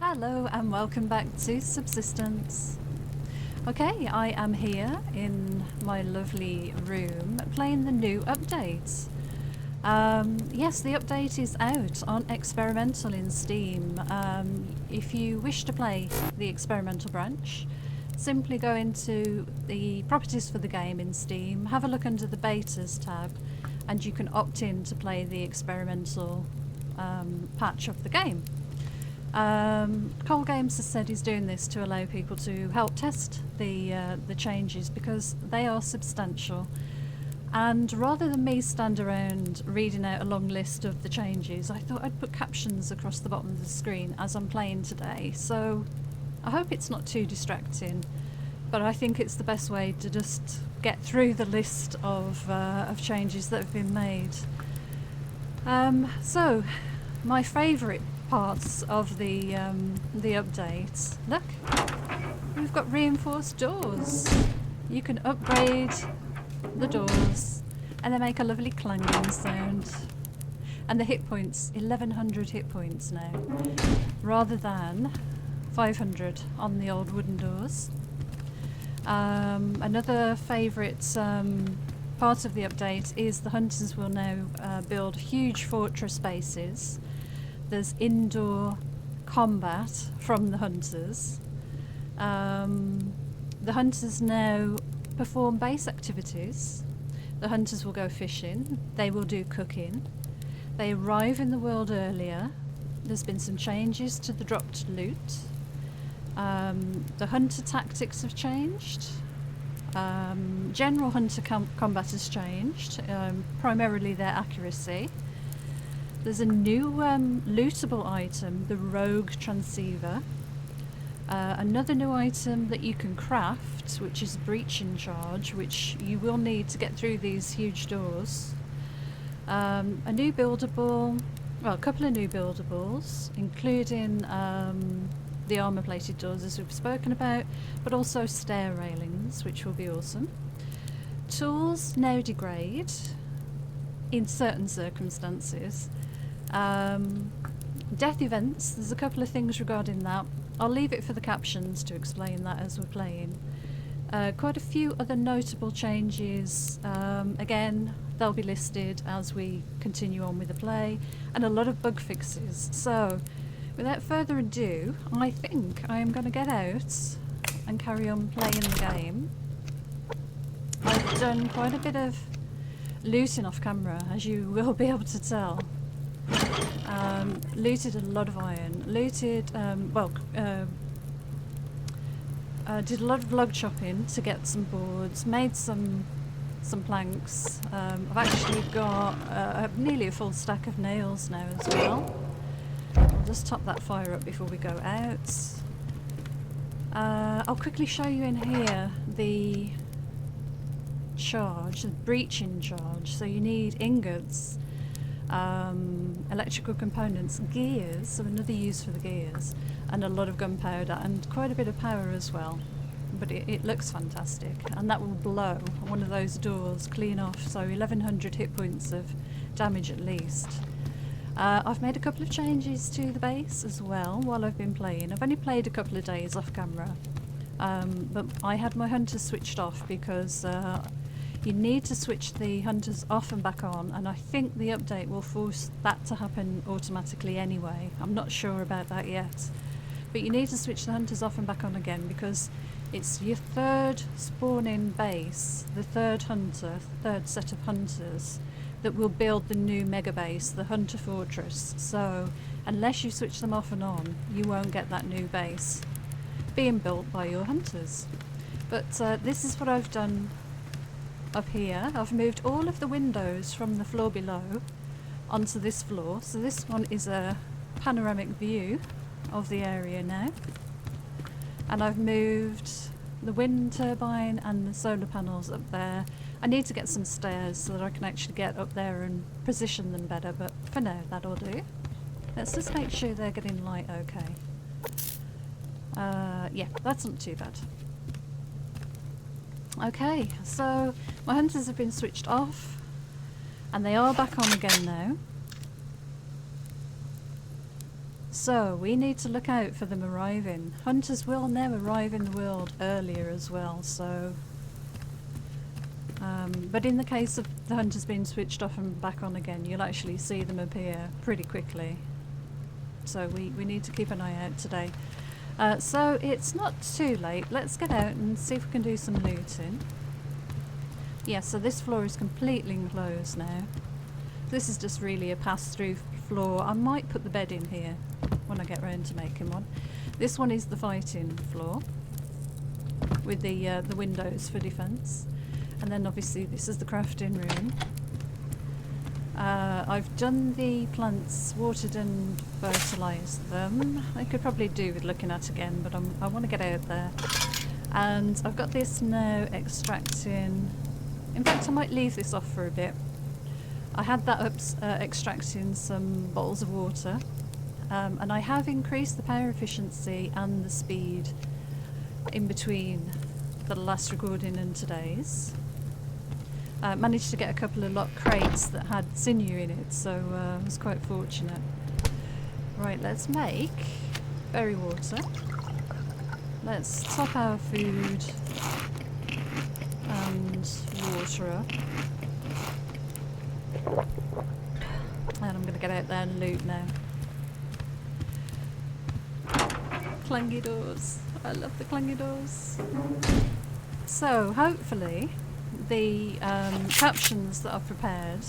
Hello and welcome back to Subsistence. Okay, I am here in my lovely room playing the new update. Yes, the update is out on experimental in Steam. If you wish to play the experimental branch, simply go into the properties for the game in Steam, have a look under the betas tab, and you can opt in to play the experimental patch of the game. ColdGames has said he's doing this to allow people to help test the changes because they are substantial. And rather than me stand around reading out a long list of the changes, I thought I'd put captions across the bottom of the screen as I'm playing today. So I hope it's not too distracting, but I think it's the best way to just get through the list of changes that have been made. So my favourite parts of the update. Look, we've got reinforced doors. You can upgrade the doors and they make a lovely clanging sound. And the hit points, 1100 hit points now, rather than 500 on the old wooden doors. Another favourite part of the update is the hunters will now build huge fortress bases. There's indoor combat from the hunters. The hunters now perform base activities. The hunters will go fishing. They will do cooking. They arrive in the world earlier. There's been some changes to the dropped loot. The hunter tactics have changed. General hunter combat has changed, primarily their accuracy. There's a new lootable item, the Rogue Transceiver. Another new item that you can craft, which is Breaching Charge, which you will need to get through these huge doors. A new buildable, well, a couple of new buildables, including the armour-plated doors as we've spoken about, but also stair railings, which will be awesome. Tools now degrade in certain circumstances. Death events, there's a couple of things regarding that. I'll leave it for the captions to explain that as we're playing. Quite a few other notable changes. Again, they'll be listed as we continue on with the play, and a lot of bug fixes. So, without further ado, I think I am going to get out and carry on playing the game. I've done quite a bit of looting off camera, as you will be able to tell. Looted a lot of iron. Looted, did a lot of log chopping to get some boards. Made some planks. I've actually got nearly a full stack of nails now as well. I'll just top that fire up before we go out. I'll quickly show you in here the charge, the breaching charge. So you need ingots, electrical components, gears, so another use for the gears, and a lot of gunpowder and quite a bit of power as well. But it looks fantastic, and that will blow one of those doors clean off, so 1100 hit points of damage at least. I've made a couple of changes to the base as well while I've been playing. I've only played a couple of days off camera, but I had my hunters switched off because you need to switch the hunters off and back on, and I think the update will force that to happen automatically anyway. I'm not sure about that yet. But you need to switch the hunters off and back on again because it's your third spawning base, the third set of hunters, that will build the new mega base, the Hunter Fortress. So unless you switch them off and on, you won't get that new base being built by your hunters. But this is what I've done up here. I've moved all of the windows from the floor below onto this floor. So this one is a panoramic view of the area now. And I've moved the wind turbine and the solar panels up there. I need to get some stairs so that I can actually get up there and position them better, but for now that'll do. Let's just make sure they're getting light okay. Yeah, that's not too bad. Okay, so my hunters have been switched off and they are back on again now. So we need to look out for them arriving. Hunters will now arrive in the world earlier as well, so... but in the case of the hunters being switched off and back on again, you'll actually see them appear pretty quickly. So we need to keep an eye out today. So it's not too late. Let's get out and see if we can do some looting. Yeah, so this floor is completely enclosed now. This is just really a pass-through floor. I might put the bed in here when I get round to making one. This one is the fighting floor with the windows for defence. And then obviously this is the crafting room. I've done the plants, watered and fertilised them. I could probably do with looking at again, but I want to get out there. And I've got this now extracting. In fact, I might leave this off for a bit. I had that up extracting some bottles of water, and I have increased the power efficiency and the speed in between the last recording and today's. Managed to get a couple of locked crates that had sinew in it, so I was quite fortunate. Right, let's make berry water. Let's top our food and water up. And I'm going to get out there and loot now. Clangy doors. I love the clangy doors. So, hopefully, the captions that I've prepared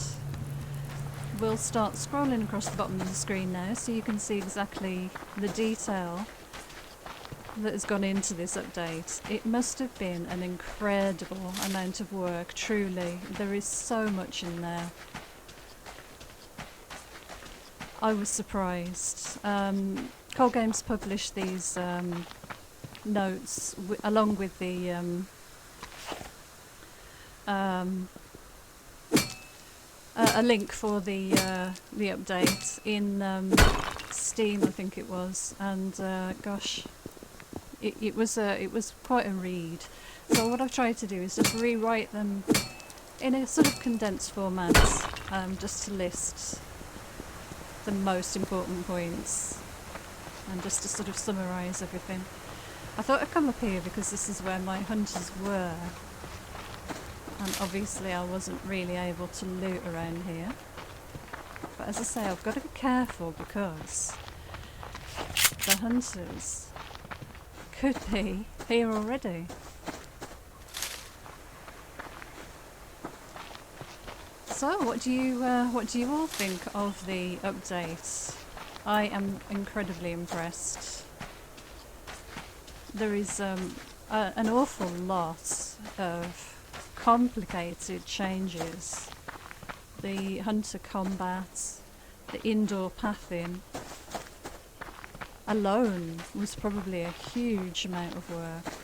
will start scrolling across the bottom of the screen now, so you can see exactly the detail that has gone into this update. It must have been an incredible amount of work, truly. There is so much in there. I was surprised. ColdGames published these notes along with the a link for the update in Steam, I think it was, and gosh, it was quite a read. So what I've tried to do is just rewrite them in a sort of condensed format, just to list the most important points and just to sort of summarise everything. I thought I'd come up here because this is where my hunters were, and obviously I wasn't really able to loot around here. But as I say, I've got to be careful because the hunters could be here already. So, what do you all think of the update? I am incredibly impressed. There is an awful lot of complicated changes. The hunter combat, the indoor pathing alone was probably a huge amount of work.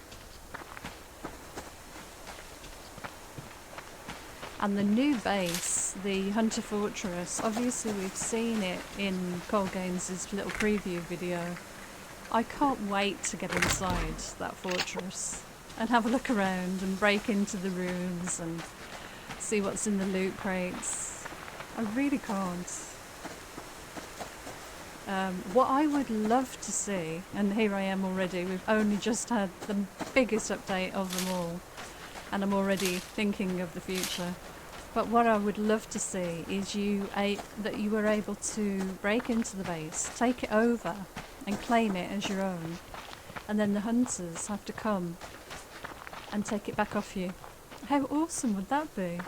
And the new base, the Hunter Fortress, obviously we've seen it in ColdGames' little preview video. I can't wait to get inside that fortress and have a look around and break into the rooms and see what's in the loot crates. I really can't. What I would love to see, and here I am already, we've only just had the biggest update of them all, and I'm already thinking of the future. But what I would love to see is that you were able to break into the base, take it over and claim it as your own, and then the hunters have to come and take it back off you. How awesome would that be?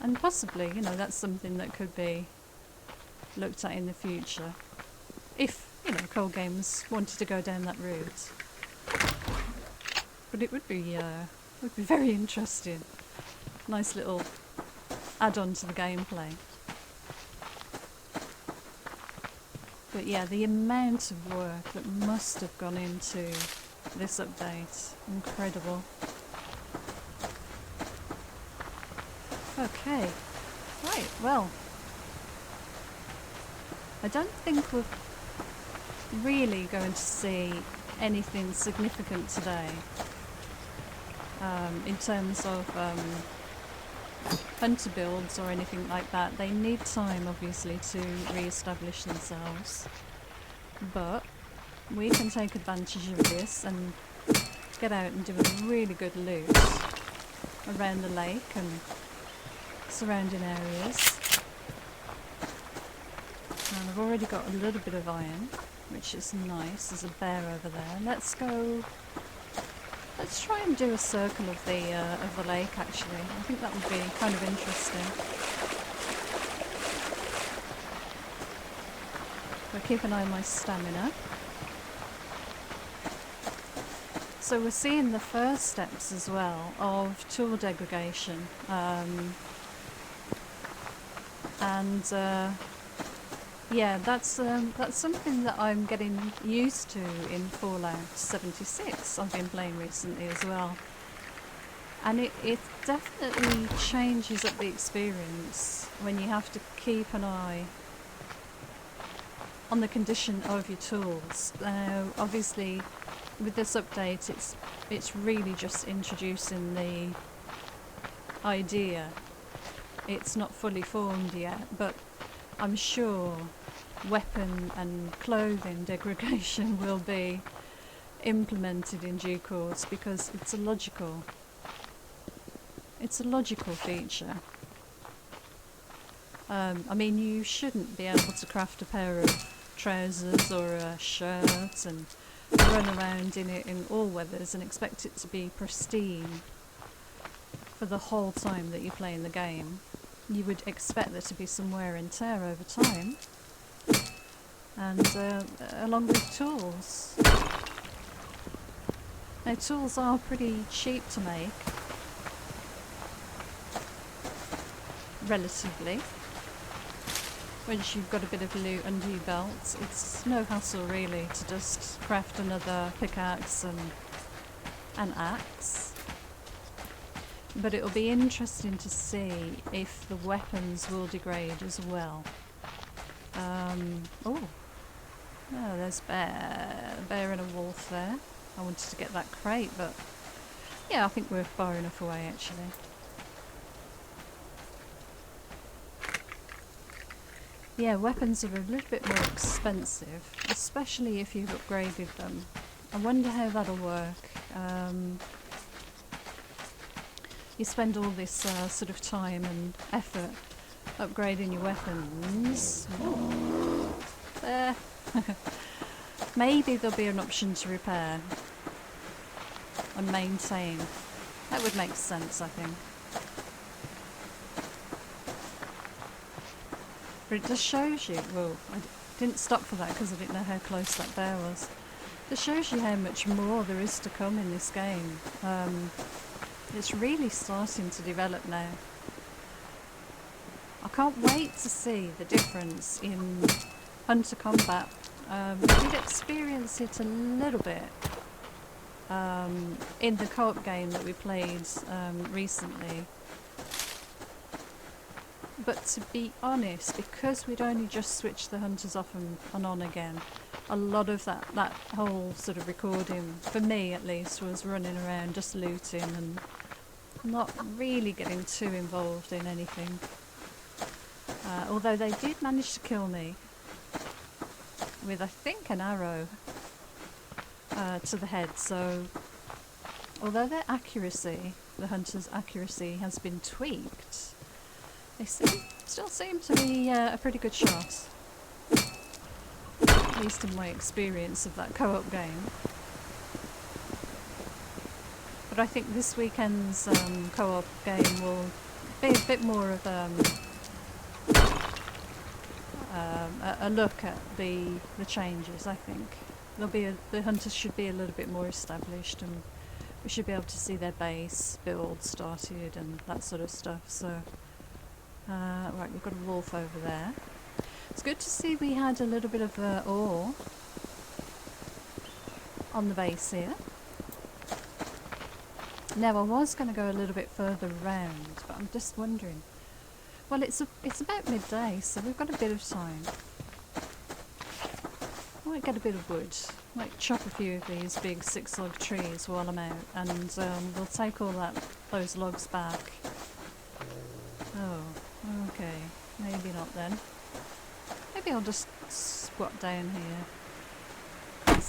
And possibly, you know, that's something that could be looked at in the future, if, you know, ColdGames wanted to go down that route. But it would be very interesting. Nice little add-on to the gameplay. But yeah, the amount of work that must have gone into this update, incredible. Okay, right, well, I don't think we're really going to see anything significant today in terms of hunter builds or anything like that. They need time, obviously, to re-establish themselves. but we can take advantage of this and get out and do a really good loot around the lake and surrounding areas. And I've already got a little bit of iron, which is nice. There's a bear over there. Let's try and do a circle of the lake actually. I think that would be kind of interesting. But keep an eye on my stamina. So we're seeing the first steps as well of tool degradation, yeah, that's something that I'm getting used to in Fallout 76. I've been playing recently as well, and it definitely changes up the experience when you have to keep an eye on the condition of your tools. Obviously, with this update, it's really just introducing the idea. It's not fully formed yet, but I'm sure weapon and clothing degradation will be implemented in due course because it's a logical feature. I mean, you shouldn't be able to craft a pair of trousers or a shirt and run around in it in all weathers and expect it to be pristine for the whole time that you're playing the game. You would expect there to be some wear and tear over time, and along with tools. Now, tools are pretty cheap to make, relatively. Once you've got a bit of loot under your belt, it's no hassle really to just craft another pickaxe and an axe. But it'll be interesting to see if the weapons will degrade as well. Oh, there's a bear and a wolf there. I wanted to get that crate, but yeah, I think we're far enough away actually. Yeah, weapons are a little bit more expensive, especially if you've upgraded them. I wonder how that'll work. You spend all this sort of time and effort upgrading your weapons. There. Maybe there'll be an option to repair and maintain. That would make sense, I think. But it just shows you, well, I didn't stop for that because I didn't know how close that bear was. It shows you how much more there is to come in this game. It's really starting to develop now. I can't wait to see the difference in hunter combat. I did experience it a little bit in the co-op game that we played recently. But to be honest, because we'd only just switched the hunters off and on again, a lot of that whole sort of recording, for me at least, was running around just looting and not really getting too involved in anything. Although they did manage to kill me with, I think, an arrow to the head. So although their accuracy, the hunter's accuracy, has been tweaked, they still seem to be a pretty good shot. At least in my experience of that co-op game. But I think this weekend's co-op game will be a bit more of a look at the changes. I think the hunters should be a little bit more established, and we should be able to see their base build started and that sort of stuff. So, right, we've got a wolf over there. It's good to see we had a little bit of ore on the base here. Now, I was going to go a little bit further round, but I'm just wondering. Well, it's about midday, so we've got a bit of time. I might get a bit of wood. Might chop a few of these big 6-log trees while I'm out, and we'll take all those logs back. Oh, okay. Maybe not then. Maybe I'll just squat down here.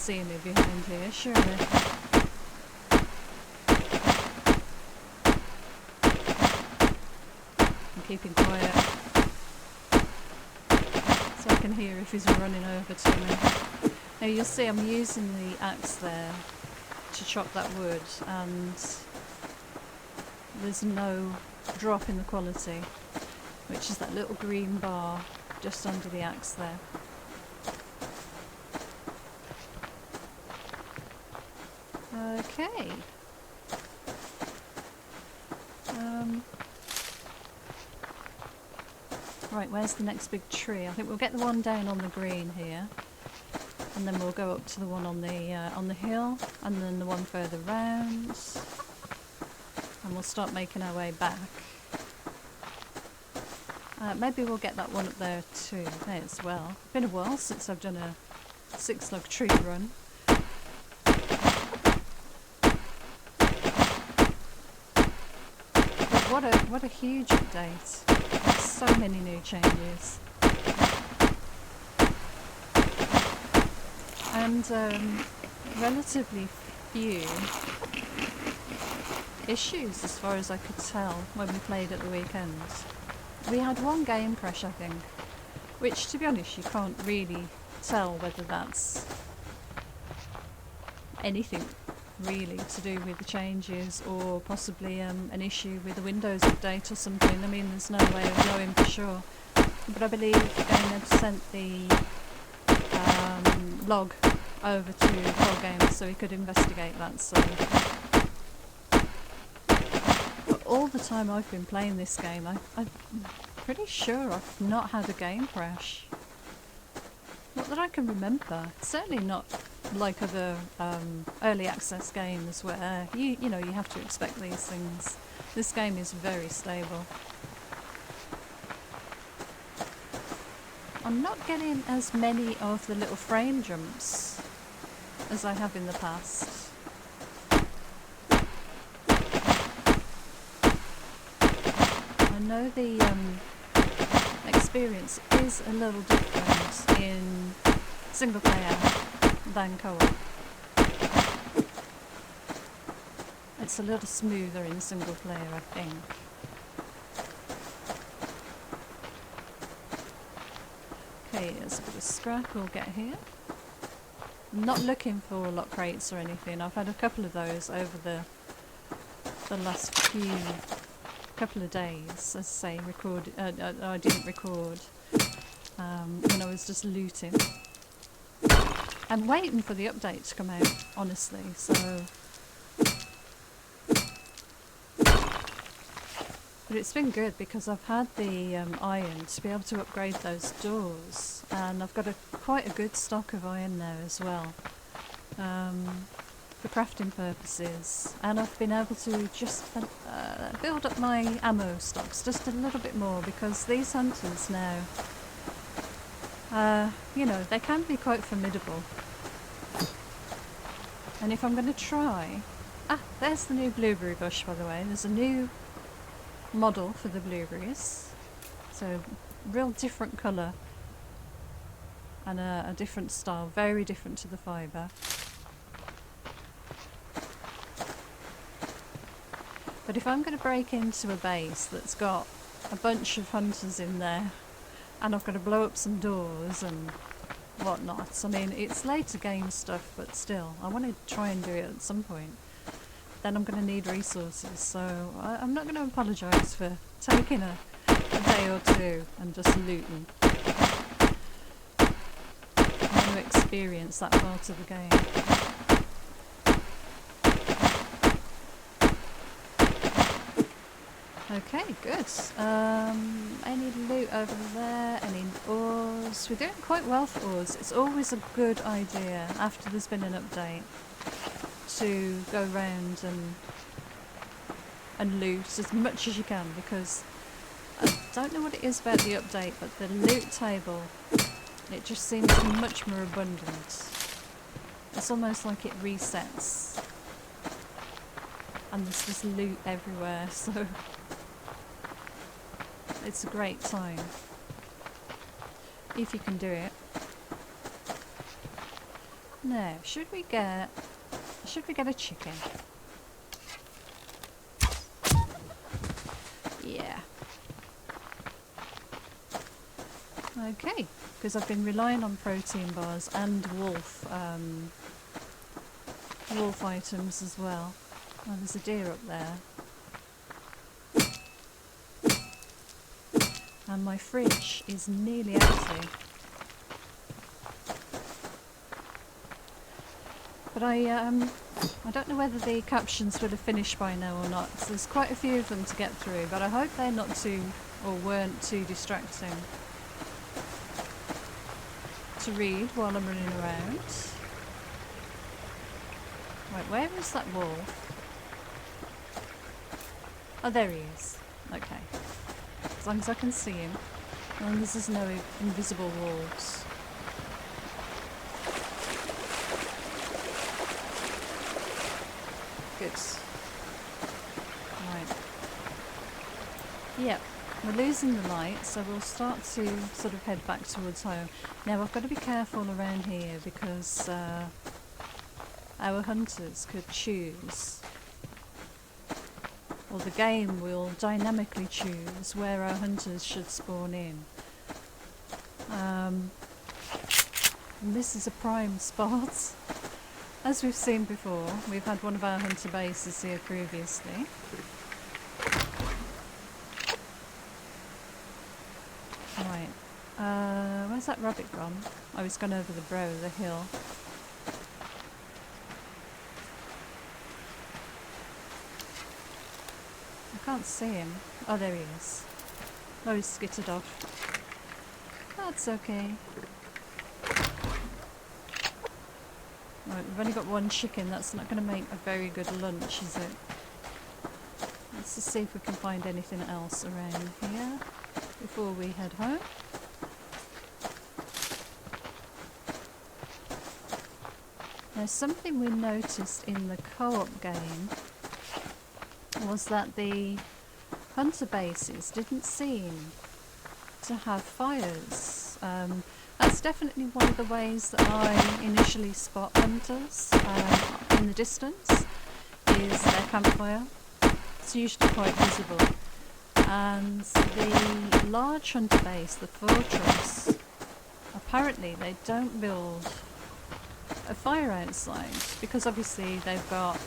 see me behind here, surely. I'm keeping quiet so I can hear if he's running over to me. Now you'll see I'm using the axe there to chop that wood, and there's no drop in the quality, which is that little green bar just under the axe there. Okay. Right, where's the next big tree? I think we'll get the one down on the green here, and then we'll go up to the one on the hill, and then the one further round, and we'll start making our way back. Maybe we'll get that one up there too as well. Been a while since I've done a 6-log tree run. But what a huge update. So many new changes. And relatively few issues as far as I could tell when we played at the weekend. We had one game crash, I think, which, to be honest, you can't really tell whether that's anything really to do with the changes, or possibly an issue with the Windows update or something. I mean, there's no way of knowing for sure. But I believe Game had sent the log over to ColdGames so he could investigate that. So, but all the time I've been playing this game, I'm pretty sure I've not had a game crash. Not that I can remember. Certainly not like other early access games where you know you have to expect these things. This game is very stable. I'm not getting as many of the little frame jumps as I have in the past. I know the experience is a little different in single player than co-op. It's a little smoother in single player, I think. Okay, there's a bit of scrap we'll get here. I'm not looking for lock crates or anything. I've had a couple of those over the last couple of days. As I say, I didn't record when I was just looting. I'm waiting for the update to come out, honestly, so... But it's been good because I've had the iron to be able to upgrade those doors, and I've got quite a good stock of iron there as well, for crafting purposes, and I've been able to just build up my ammo stocks just a little bit more, because these hunters now, you know, they can be quite formidable. And if I'm going to try... Ah, there's the new blueberry bush, by the way. There's a new model for the blueberries. So, real different colour. And a different style. Very different to the fibre. But if I'm going to break into a base that's got a bunch of hunters in there, and I've got to blow up some doors and whatnot. I mean, it's later game stuff, but still, I want to try and do it at some point. Then I'm going to need resources, so I'm not going to apologise for taking a day or two and just looting. I want to experience that part of the game. Okay, good. Any loot over there? Any ores? We're doing quite well for ores. It's always a good idea after there's been an update to go round and loot as much as you can, because I don't know what it is about the update, but the loot table, it just seems much more abundant. It's almost like it resets, and there's just loot everywhere, so it's a great time if you can do it. Now, should we get a chicken? Yeah. Okay, because I've been relying on protein bars and wolf items as well. Oh, there's a deer up there. And my fridge is nearly empty. But I don't know whether the captions would have finished by now or not. So there's quite a few of them to get through, but I hope they're not too, or weren't too distracting to read while I'm running around. Right, where is that wolf? Oh, there he is. Okay. As long as I can see him. As long as there's no invisible wolves. Good. Right. Yep. We're losing the light, so we'll start to sort of head back towards home. Now I've got to be careful around here because our hunters could choose, or the game will dynamically choose where our hunters should spawn in. And this is a prime spot. As we've seen before, we've had one of our hunter bases here previously. Right, where's that rabbit gone? Oh, he's gone over the brow of the hill. I can't see him. Oh, there he is. Oh, he's skittered off. That's okay. Right, we've only got one chicken. That's not going to make a very good lunch, is it? Let's just see if we can find anything else around here before we head home. Now, something we noticed in the co-op game was that the hunter bases didn't seem to have fires. That's definitely one of the ways that I initially spot hunters in the distance, is their campfire. It's usually quite visible. And the large hunter base, the fortress, apparently they don't build a fire outside, because obviously they've got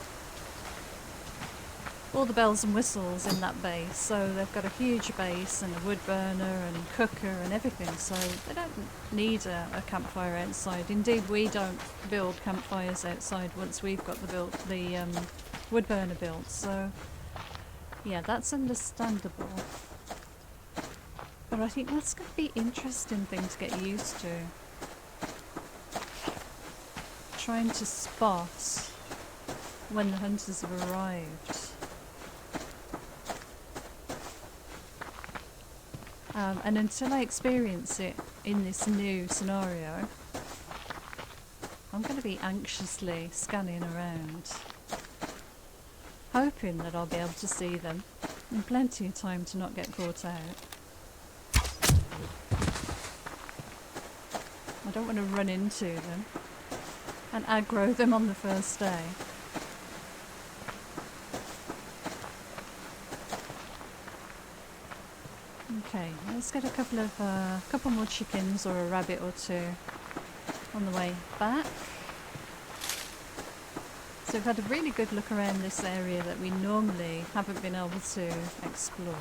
all the bells and whistles in that base, so they've got a huge base and a wood burner and cooker and everything, so they don't need a campfire outside. Indeed, we don't build campfires outside once we've got the wood burner built, so yeah, that's understandable. But I think that's going to be an interesting thing to get used to. Trying to spot when the hunters have arrived. And until I experience it in this new scenario, I'm going to be anxiously scanning around, hoping that I'll be able to see them in plenty of time to not get caught out. I don't want to run into them and aggro them on the first day. Okay, let's get a couple more chickens or a rabbit or two on the way back. So we've had a really good look around this area that we normally haven't been able to explore.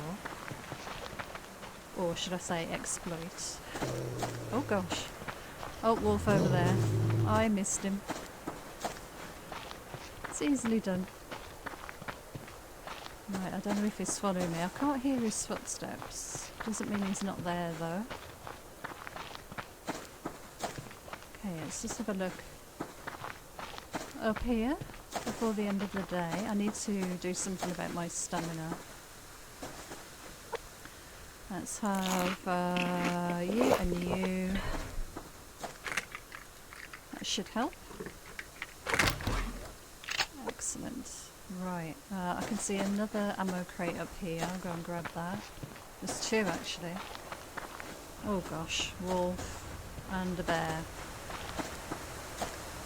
Or should I say exploit. Oh gosh. Oh, wolf over there. I missed him. It's easily done. Right, I don't know if he's following me. I can't hear his footsteps. Doesn't mean he's not there though. Okay, let's just have a look up here before the end of the day. I need to do something about my stamina. Let's have you and you. That should help. Excellent. Right, I can see another ammo crate up here. I'll go and grab that. There's two actually. Oh gosh, wolf and a bear.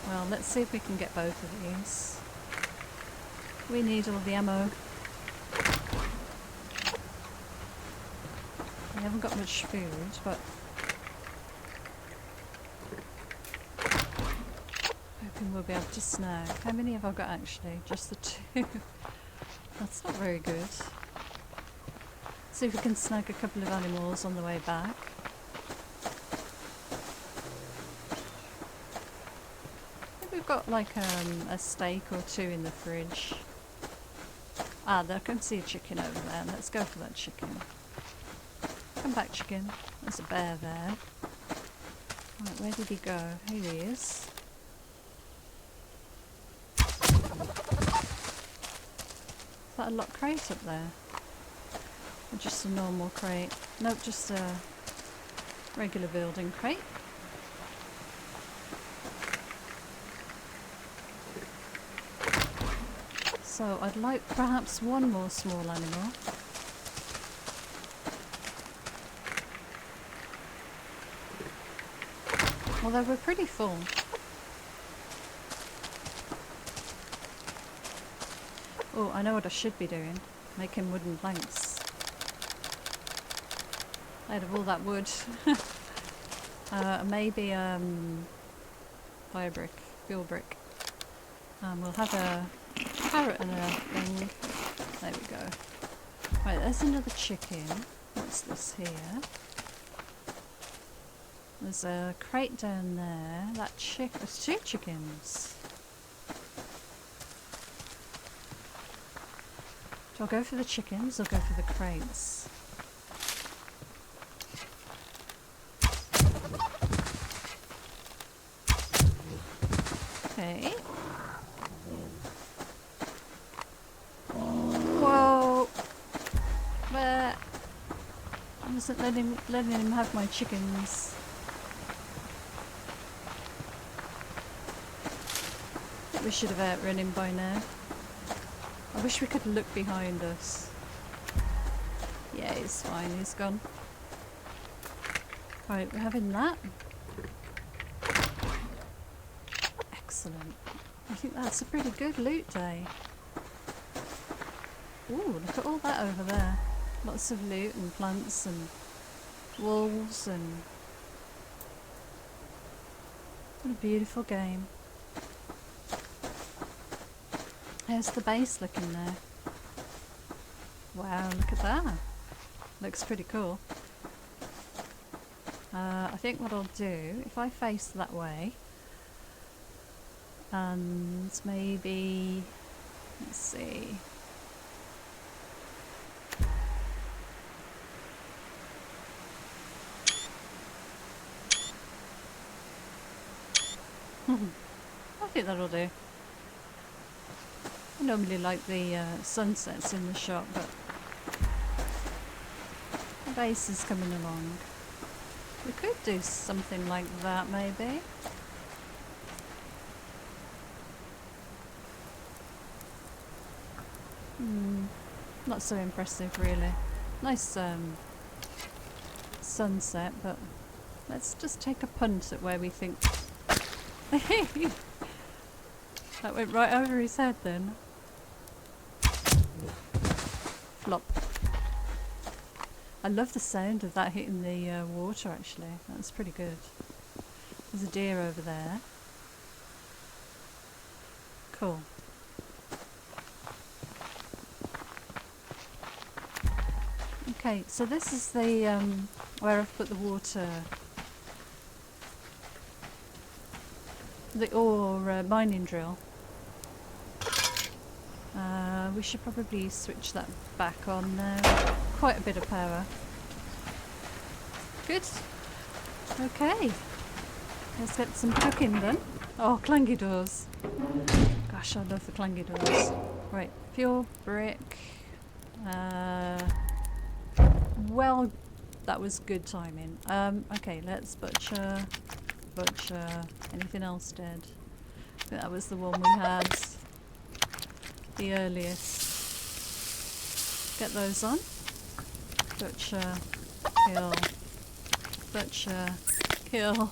Well, let's see if we can get both of these. We need all the ammo. We haven't got much food, but hoping we'll be able to snag. How many have I got actually? Just the 2. That's not very good. See if we can snag a couple of animals on the way back. I think we've got like a steak or 2 in the fridge. Ah, there, I can see a chicken over there. Let's go for that chicken. Come back, chicken. There's a bear there. Right, where did he go? Here he is. Is that a locked crate up there? Or just a normal crate? Nope, just a regular building crate. So I'd like perhaps one more small animal. Although we're pretty full. Oh, I know what I should be doing. Making wooden planks. Out of all that wood. Maybe fire brick, fuel brick. We'll have a carrot and a thing. There we go. Right, there's another chicken. What's this here? There's a crate down there. That there's 2 chickens. Do I go for the chickens or go for the crates? Okay. Whoa! Where? I wasn't letting him have my chickens. I think we should have outrun him by now. I wish we could look behind us. Yeah, he's fine, he's gone. Right, we're having that. Excellent. I think that's a pretty good loot day. Ooh, look at all that over there. Lots of loot and plants and wolves and... What a beautiful game. How's the base looking there? Wow, look at that. Looks pretty cool. I think what I'll do, if I face that way, and maybe, let's see. I think that'll do. I normally like the sunsets in the shot, but the base is coming along. We could do something like that, maybe. Not so impressive, really. Nice sunset, but let's just take a punt at where we think. That went right over his head then. Flop. I love the sound of that hitting the water, actually. That's pretty good. There's a deer over there. Cool. Okay, so this is the where I've put the water, the ore mining drill. We should probably switch that back on now. Quite a bit of power. Good. Okay. Let's get some cooking done. Oh, clangy doors. Gosh, I love the clangy doors. Right, fuel, brick. Well, that was good timing. Okay, let's butcher. Anything else dead? I think that was the one we had. The earliest. Get those on. Butcher, kill, butcher, kill.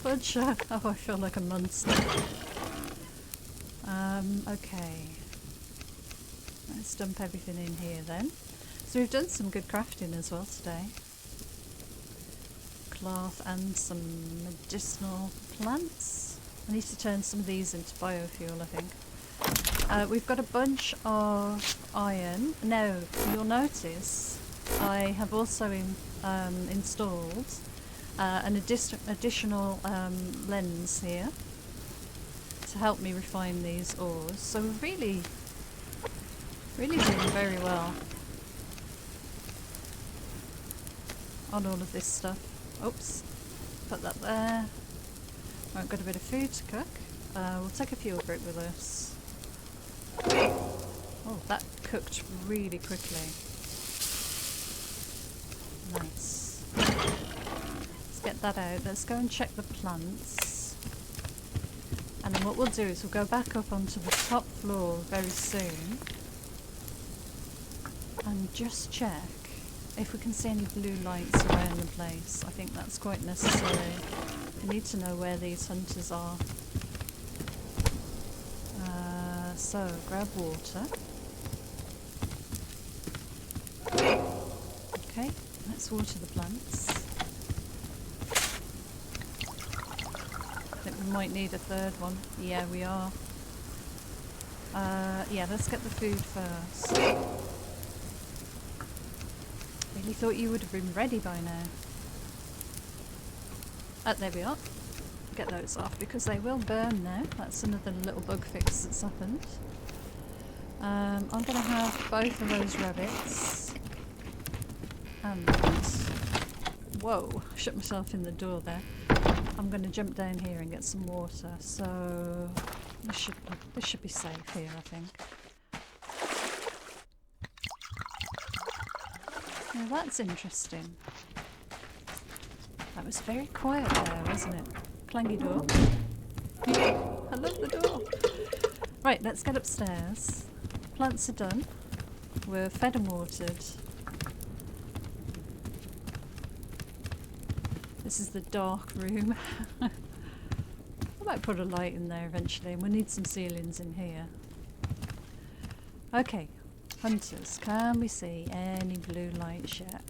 Butcher! Oh, I feel like a monster. Okay. Let's dump everything in here then. So we've done some good crafting as well today. Cloth and some medicinal plants. I need to turn some of these into biofuel, I think. We've got a bunch of iron. Now, you'll notice I have also installed an additional lens here to help me refine these ores. So we're really doing very well on all of this stuff. Oops, put that there. Right, got a bit of food to cook. We'll take a fuel brick with us. Oh, that cooked really quickly. Nice. Let's get that out. Let's go and check the plants. And then what we'll do is we'll go back up onto the top floor very soon and just check if we can see any blue lights around the place. I think that's quite necessary. We need to know where these hunters are. So, grab water. Okay, let's water the plants. I think we might need a third one. Yeah, we are. Yeah, let's get the food first. Really thought you would have been ready by now. There we are. Get those off because they will burn now. That's another little bug fix that's happened. I'm going to have both of those rabbits. And... whoa, shut myself in the door there. I'm going to jump down here and get some water. So this should be safe here, I think. Now that's interesting. That was very quiet there, wasn't it? Clangy door. I love the door. Right, let's get upstairs. Plants are done. We're fed and watered. This is the dark room. I might put a light in there eventually, and we'll need some ceilings in here. Okay, hunters, can we see any blue lights yet?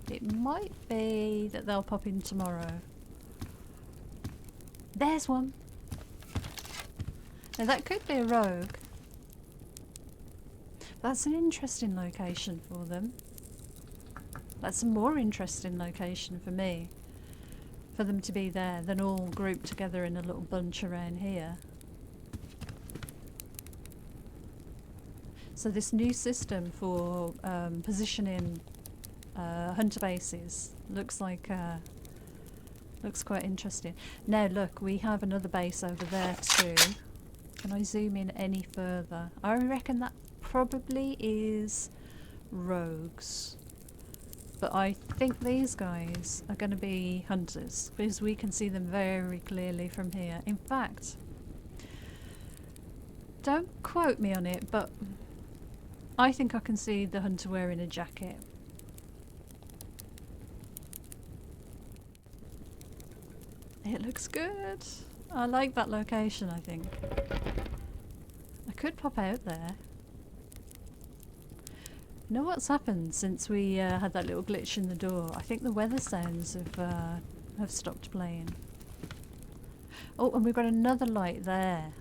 It might be that they'll pop in tomorrow. There's one! Now that could be a rogue. That's an interesting location for them. That's a more interesting location for me. For them to be there than all grouped together in a little bunch around here. So this new system for positioning hunter bases looks like looks quite interesting. Now look, we have another base over there too. Can I zoom in any further? I reckon that probably is rogues, but I think these guys are going to be hunters because we can see them very clearly from here. In fact, don't quote me on it, but I think I can see the hunter wearing a jacket. It looks good. I like that location, I think. I could pop out there. You know what's happened since we had that little glitch in the door? I think the weather sounds have stopped playing. Oh, and we've got another light there.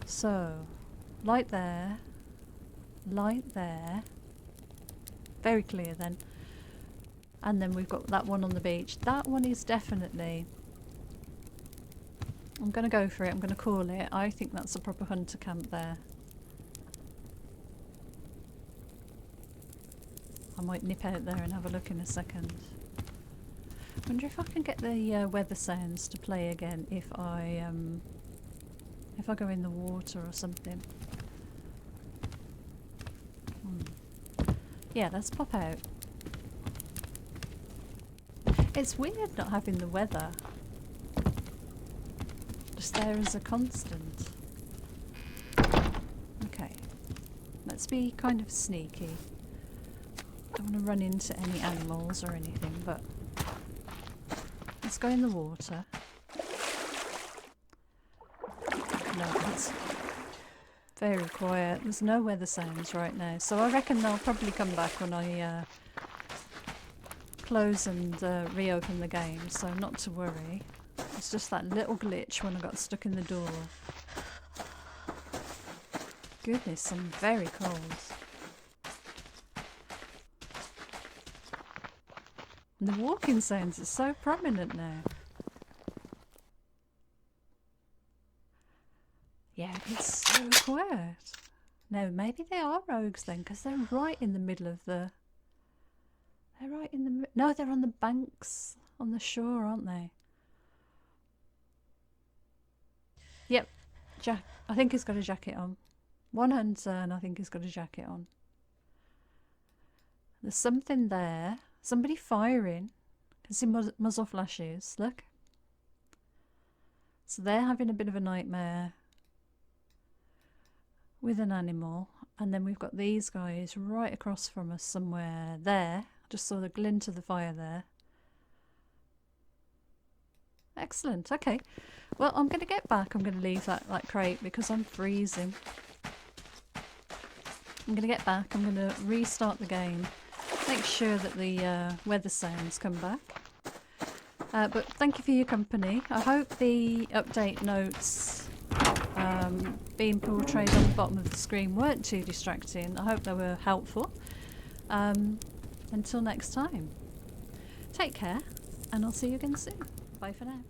So, light there. Light there. Very clear then. And then we've got that one on the beach. That one is definitely... I'm going to go for it. I'm going to call it. I think that's a proper hunter camp there. I might nip out there and have a look in a second. I wonder if I can get the weather sounds to play again if I go in the water or something. Yeah, let's pop out. It's weird not having the weather just there as a constant. Okay, let's be kind of sneaky. Don't want to run into any animals or anything, but Let's go in the water. No, it's very quiet. There's no weather sounds right now. So I reckon they'll probably come back when I close and reopen the game. So not to worry. It's just that little glitch when I got stuck in the door. Goodness, I'm very cold. And the walking sounds are so prominent now. Yeah, it's so quiet. No, maybe they are rogues then, because they're right in the middle of the... They're right in the... No, they're on the banks, on the shore, aren't they? Yep, I think he's got a jacket on. One hunter, and I think he's got a jacket on. There's something there. Somebody firing. I can see muzzle flashes. Look. So they're having a bit of a nightmare with an animal. And then we've got these guys right across from us somewhere there. Just saw the glint of the fire there. Excellent. Okay. Well, I'm going to get back. I'm going to leave that crate because I'm freezing. I'm going to get back. I'm going to restart the game. Make sure that the weather sounds come back. But thank you for your company. I hope the update notes being portrayed on the bottom of the screen weren't too distracting. I hope they were helpful. Until next time. Take care, and I'll see you again soon. Bye for now.